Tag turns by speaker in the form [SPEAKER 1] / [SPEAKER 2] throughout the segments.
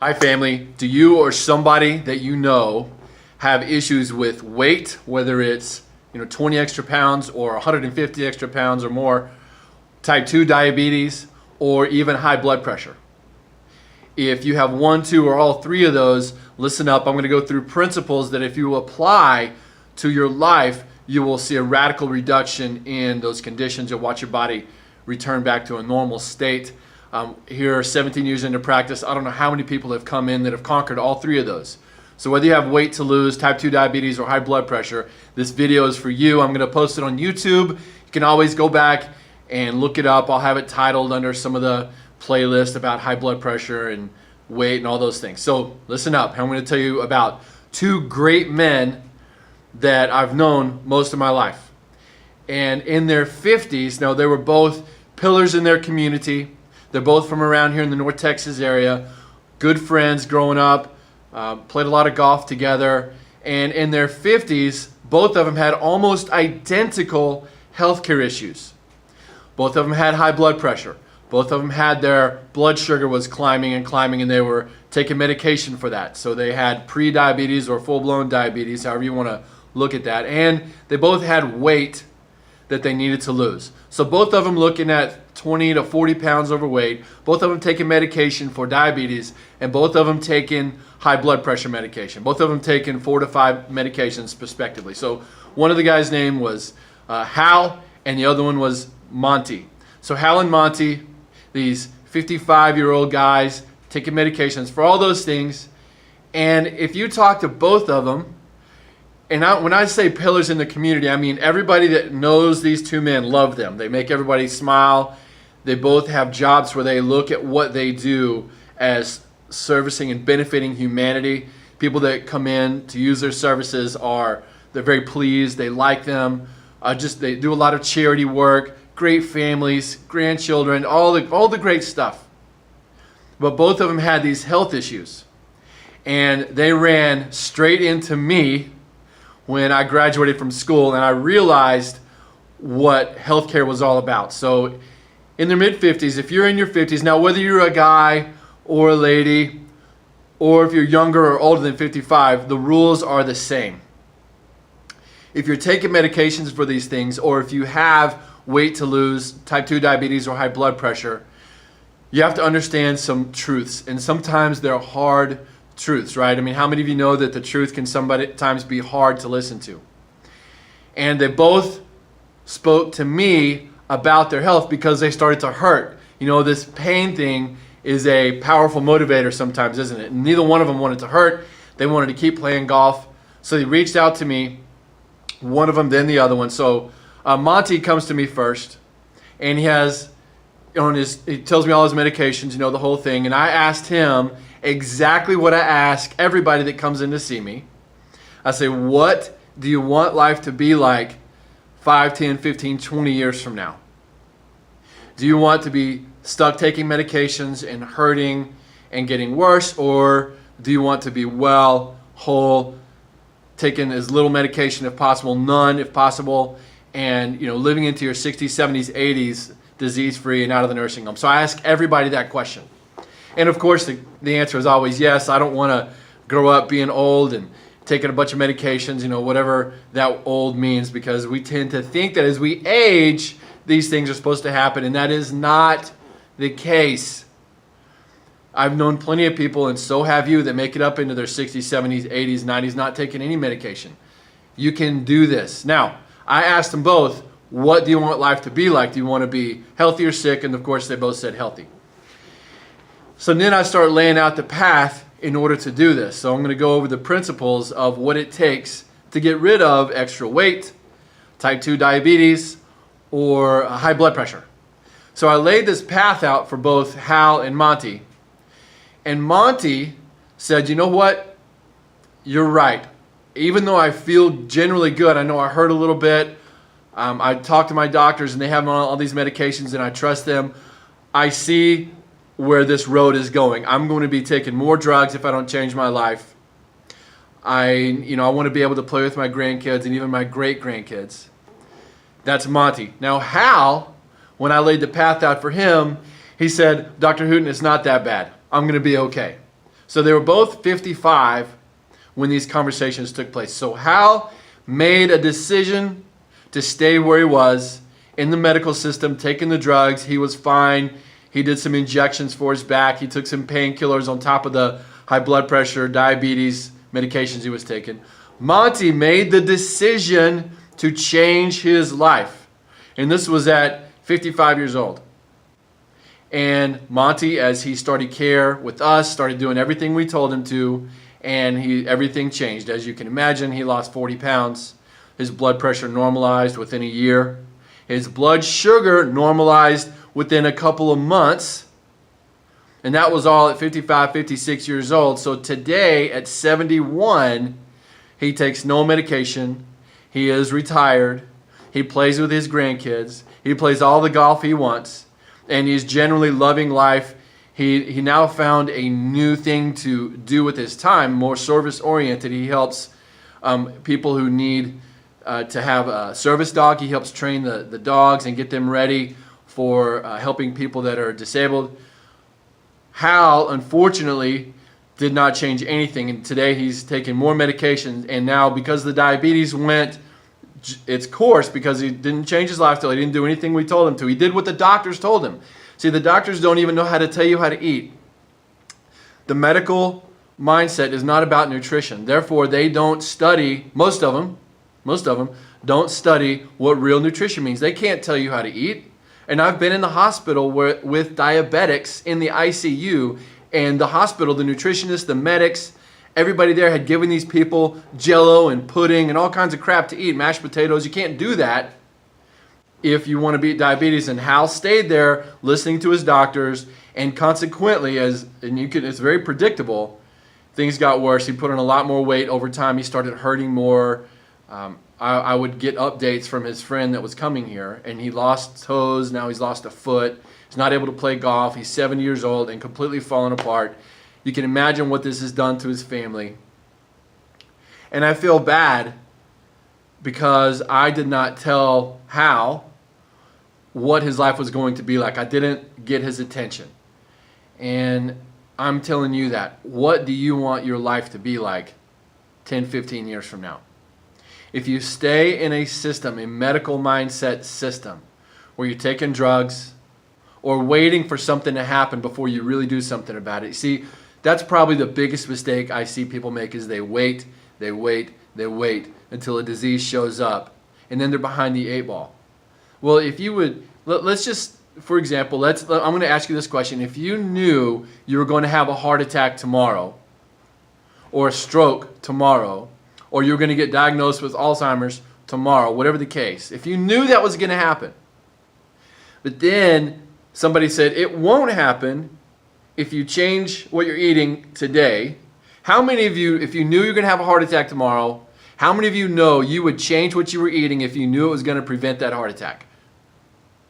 [SPEAKER 1] Hi family, do you or somebody that you know have issues with weight, whether it's 20 extra pounds or 150 extra pounds or more, type 2 diabetes, or even high blood pressure? If you have one, two, or all three of those, listen up. I'm going to go through principles that if you apply to your life, you will see a radical reduction in those conditions. You'll watch your body return back to a normal state. Here, 17 years into practice, I don't know how many people have come in that have conquered all three of those. So whether you have weight to lose, type 2 diabetes, or high blood pressure, this video is for you. I'm going to post it on YouTube. You can always go back and look it up. I'll have it titled under some of the playlists about high blood pressure and weight and all those things. So listen up. I'm going to tell you about two great men that I've known most of my life. And in their 50s, now they were both pillars in their community. They're both from around here in the North Texas area. Good friends growing up, played a lot of golf together. And in their 50s, both of them had almost identical healthcare issues. Both of them had high blood pressure. Both of them had their blood sugar was climbing and climbing, and they were taking medication for that. So they had pre-diabetes or full-blown diabetes, however you want to look at that. And they both had weight that they needed to lose. So both of them looking at 20 to 40 pounds overweight, both of them taking medication for diabetes, and both of them taking high blood pressure medication. Both of them taking 4 to 5 medications respectively. So one of the guys' name was Hal, and the other one was Monty. So Hal and Monty, these 55-year-old guys taking medications for all those things. And if you talk to both of them, and when I say pillars in the community, I mean everybody that knows these two men love them. They make everybody smile. They both have jobs where they look at what they do as servicing and benefiting humanity. People that come in to use their services they're very pleased. They like them. They do a lot of charity work. Great families, grandchildren, all the great stuff. But both of them had these health issues, and they ran straight into me when I graduated from school, and I realized what healthcare was all about. So in their mid-50s, if you're in your 50s, now whether you're a guy or a lady, or if you're younger or older than 55, the rules are the same. If you're taking medications for these things, or if you have weight to lose, type 2 diabetes, or high blood pressure, you have to understand some truths, and sometimes they're hard truths, right? I mean, how many of you know that the truth can sometimes be hard to listen to? And they both spoke to me about their health because they started to hurt. This pain thing is a powerful motivator sometimes, isn't it? And neither one of them wanted to hurt. They wanted to keep playing golf. So they reached out to me, one of them, then the other one. So Monty comes to me first, and he tells me all his medications, the whole thing. And I asked him exactly what I ask everybody that comes in to see me. I say, what do you want life to be like 5, 10, 15, 20 years from now? Do you want to be stuck taking medications and hurting and getting worse, or do you want to be well, whole, taking as little medication if possible, none if possible, and living into your 60s, 70s, 80s disease-free and out of the nursing home? So I ask everybody that question. And of course, the answer is always yes. I don't want to grow up being old and taking a bunch of medications, whatever that old means, because we tend to think that as we age, these things are supposed to happen, and that is not the case. I've known plenty of people, and so have you, that make it up into their 60s, 70s, 80s, 90s, not taking any medication. You can do this. Now, I asked them both, what do you want life to be like? Do you want to be healthy or sick? And of course, they both said healthy. So then I start laying out the path in order to do this. So I'm going to go over the principles of what it takes to get rid of extra weight, type 2 diabetes, or high blood pressure. So I laid this path out for both Hal and Monty. And Monty said, you know what? You're right. Even though I feel generally good, I know I hurt a little bit. I talk to my doctors, and they have all these medications, and I trust them. I see where this road is going. I'm going to be taking more drugs if I don't change my life. I want to be able to play with my grandkids and even my great-grandkids. That's Monty. Now Hal, when I laid the path out for him, he said, Dr. Hooten, it's not that bad. I'm going to be okay. So they were both 55 when these conversations took place. So Hal made a decision to stay where he was in the medical system, taking the drugs. He was fine. He did some injections for his back. He took some painkillers on top of the high blood pressure, diabetes medications he was taking. Monty made the decision to change his life. And this was at 55 years old. And Monty, as he started care with us, started doing everything we told him to, and everything changed. As you can imagine, he lost 40 pounds. His blood pressure normalized within a year. His blood sugar normalized within a couple of months. And that was all at 55, 56 years old. So today, at 71, he takes no medication. He is retired. He plays with his grandkids. He plays all the golf he wants. And he's generally loving life. He now found a new thing to do with his time, more service-oriented. He helps people who need to have a service dog. He helps train the dogs and get them ready for helping people that are disabled. Hal, unfortunately, did not change anything. And today he's taking more medications. And now because the diabetes went its course, because he didn't change his lifestyle, he didn't do anything we told him to. He did what the doctors told him. See, the doctors don't even know how to tell you how to eat. The medical mindset is not about nutrition. Therefore, they don't study, most of them don't study what real nutrition means. They can't tell you how to eat. And I've been in the hospital with diabetics in the ICU, and the hospital, the nutritionists, the medics, everybody there had given these people Jell-O and pudding and all kinds of crap to eat, mashed potatoes. You can't do that if you want to beat diabetes. And Hal stayed there listening to his doctors, and consequently, it's very predictable, things got worse. He put on a lot more weight over time. He started hurting more. I would get updates from his friend that was coming here, and he lost toes. Now he's lost a foot. He's not able to play golf. He's 70 years old and completely fallen apart. You can imagine what this has done to his family. And I feel bad because I did not tell Hal what his life was going to be like. I didn't get his attention. And I'm telling you that. What do you want your life to be like 10, 15 years from now? If you stay in a system, a medical mindset system, where you're taking drugs or waiting for something to happen before you really do something about it. See, that's probably the biggest mistake I see people make, is they wait until a disease shows up, and then they're behind the 8 ball. Well, if you would, let's just, for example, I'm going to ask you this question. If you knew you were going to have a heart attack tomorrow, or a stroke tomorrow, or you were going to get diagnosed with Alzheimer's tomorrow, whatever the case, if you knew that was going to happen, but then somebody said it won't happen if you change what you're eating today, how many of you, if you knew you're going to have a heart attack tomorrow, how many of you know you would change what you were eating if you knew it was going to prevent that heart attack?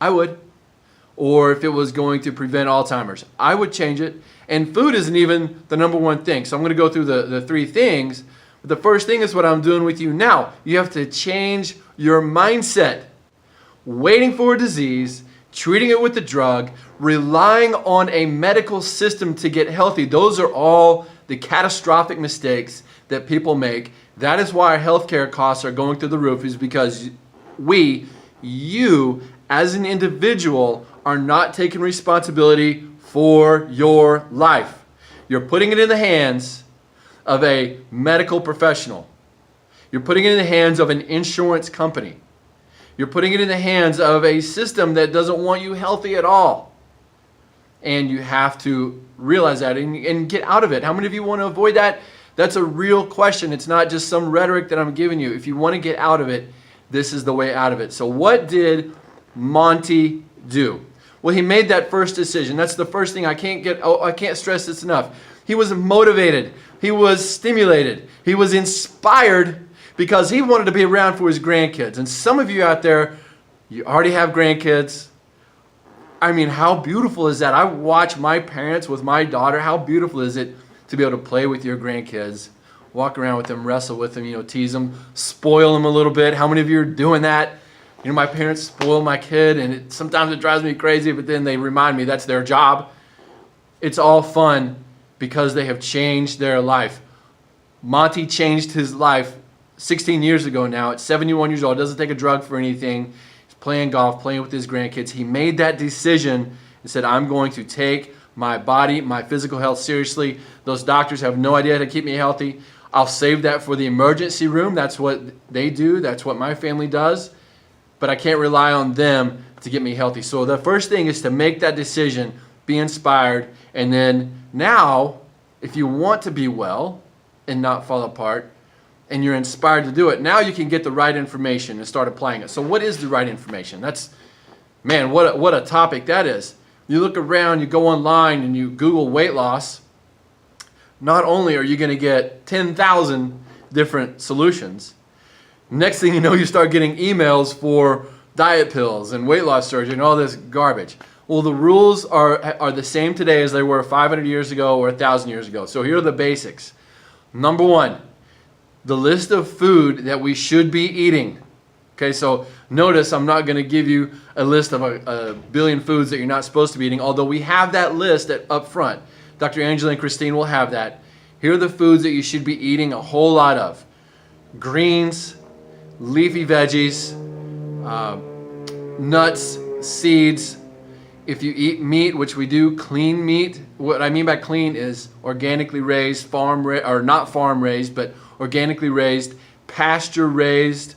[SPEAKER 1] I would. Or if it was going to prevent Alzheimer's, I would change it. And food isn't even the number one thing. So I'm going to go through the 3 things. But the first thing is what I'm doing with you now. You have to change your mindset. Waiting for a disease, treating it with a drug, relying on a medical system to get healthy. Those are all the catastrophic mistakes that people make. That is why our healthcare costs are going through the roof, is because you as an individual are not taking responsibility for your life. You're putting it in the hands of a medical professional. You're putting it in the hands of an insurance company. You're putting it in the hands of a system that doesn't want you healthy at all. And you have to realize that and get out of it. How many of you want to avoid that? That's a real question. It's not just some rhetoric that I'm giving you. If you want to get out of it, this is the way out of it. So what did Monty do? Well, he made that first decision. That's the first thing I can't stress this enough. He was motivated. He was stimulated. He was inspired because he wanted to be around for his grandkids. And some of you out there, you already have grandkids. I mean, how beautiful is that? I watch my parents with my daughter. How beautiful is it to be able to play with your grandkids, walk around with them, wrestle with them, tease them, spoil them a little bit. How many of you are doing that? My parents spoil my kid, and sometimes it drives me crazy, but then they remind me that's their job. It's all fun because they have changed their life. Monty changed his life 16 years ago now. At 71 years old, doesn't take a drug for anything. He's playing golf, playing with his grandkids. He made that decision and said, I'm going to take my body, my physical health seriously. Those doctors have no idea how to keep me healthy. I'll save that for the emergency room. That's what they do. That's what my family does. But I can't rely on them to get me healthy. So the first thing is to make that decision, be inspired, and then now, if you want to be well and not fall apart, and you're inspired to do it, now you can get the right information and start applying it. So what is the right information? That's, man, what a topic that is. You look around, you go online, and you Google weight loss. Not only are you going to get 10,000 different solutions, next thing you know, you start getting emails for diet pills and weight loss surgery and all this garbage. Well, the rules are the same today as they were 500 years ago or 1,000 years ago. So here are the basics. Number one, the list of food that we should be eating. Okay, so notice I'm not going to give you a list of a billion foods that you're not supposed to be eating, although we have that list up front. Dr. Angela and Christine will have that. Here are the foods that you should be eating a whole lot of. Greens, leafy veggies, nuts, seeds. If you eat meat, which we do, clean meat. What I mean by clean is organically raised, or not farm raised, but organically raised, pasture raised,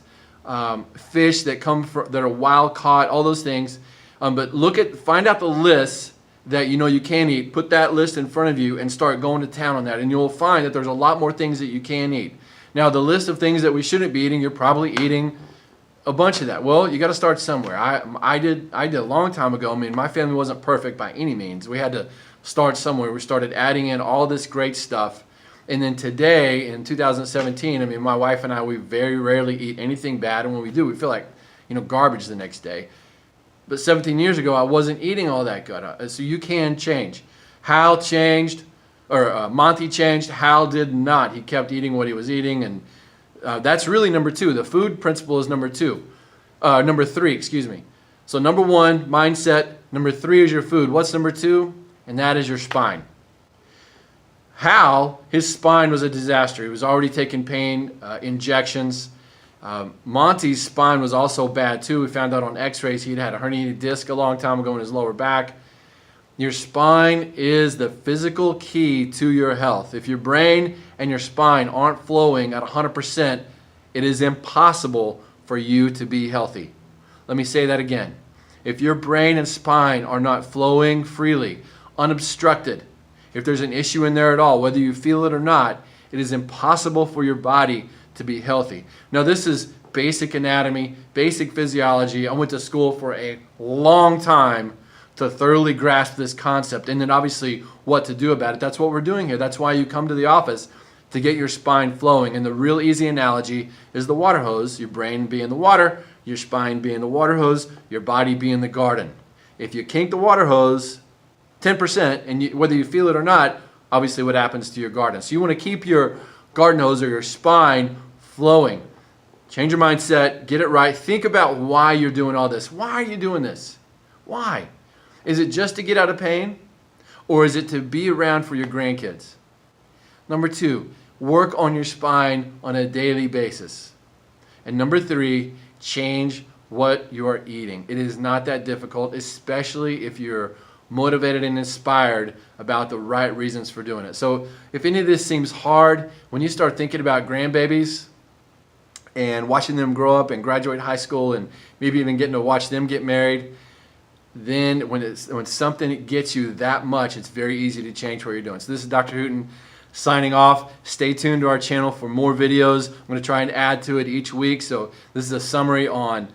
[SPEAKER 1] fish that are wild caught, all those things. But find out the list that you know you can eat. Put that list in front of you and start going to town on that, and you'll find that there's a lot more things that you can eat. Now, the list of things that we shouldn't be eating, you're probably eating a bunch of that. Well, you got to start somewhere. I did a long time ago. I mean, my family wasn't perfect by any means. We had to start somewhere. We started adding in all this great stuff. And then today, in 2017, I mean, my wife and I, we very rarely eat anything bad. And when we do, we feel like, garbage the next day. But 17 years ago, I wasn't eating all that good. So you can change. Hal changed, or Monty changed. Hal did not. He kept eating what he was eating, and that's really number two. The food principle is number three, excuse me. So number one, mindset. Number three is your food. What's number two? And that is your spine. Hal, his spine was a disaster. He was already taking pain injections. Monty's spine was also bad too. We found out on x-rays he'd had a herniated disc a long time ago in his lower back. Your spine is the physical key to your health. If your brain and your spine aren't flowing at 100%, it is impossible for you to be healthy. Let me say that again. If your brain and spine are not flowing freely, unobstructed, if there's an issue in there at all, whether you feel it or not, it is impossible for your body to be healthy. Now, this is basic anatomy, basic physiology. I went to school for a long time to thoroughly grasp this concept, and then obviously what to do about it. That's what we're doing here. That's why you come to the office, to get your spine flowing. And the real easy analogy is the water hose, your brain being the water, your spine being the water hose, your body being the garden. If you kink the water hose 10%, and whether you feel it or not, obviously what happens to your garden. So you want to keep your garden hose or your spine flowing. Change your mindset, get it right. Think about why you're doing all this. Why are you doing this? Why? Is it just to get out of pain? Or is it to be around for your grandkids? Number two, work on your spine on a daily basis. And number three, change what you are eating. It is not that difficult, especially if you're motivated and inspired about the right reasons for doing it. So if any of this seems hard, when you start thinking about grandbabies and watching them grow up and graduate high school and maybe even getting to watch them get married, then when something gets you that much, it's very easy to change what you're doing. So this is Dr. Hooten signing off. Stay tuned to our channel for more videos. I'm going to try and add to it each week. So this is a summary on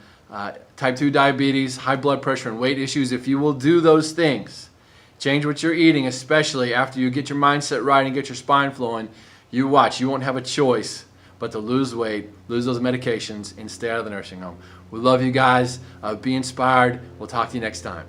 [SPEAKER 1] type 2 diabetes, high blood pressure, and weight issues. If you will do those things, change what you're eating, especially after you get your mindset right and get your spine flowing, you watch. You won't have a choice but to lose weight, lose those medications, and stay out of the nursing home. We love you guys. Be inspired. We'll talk to you next time.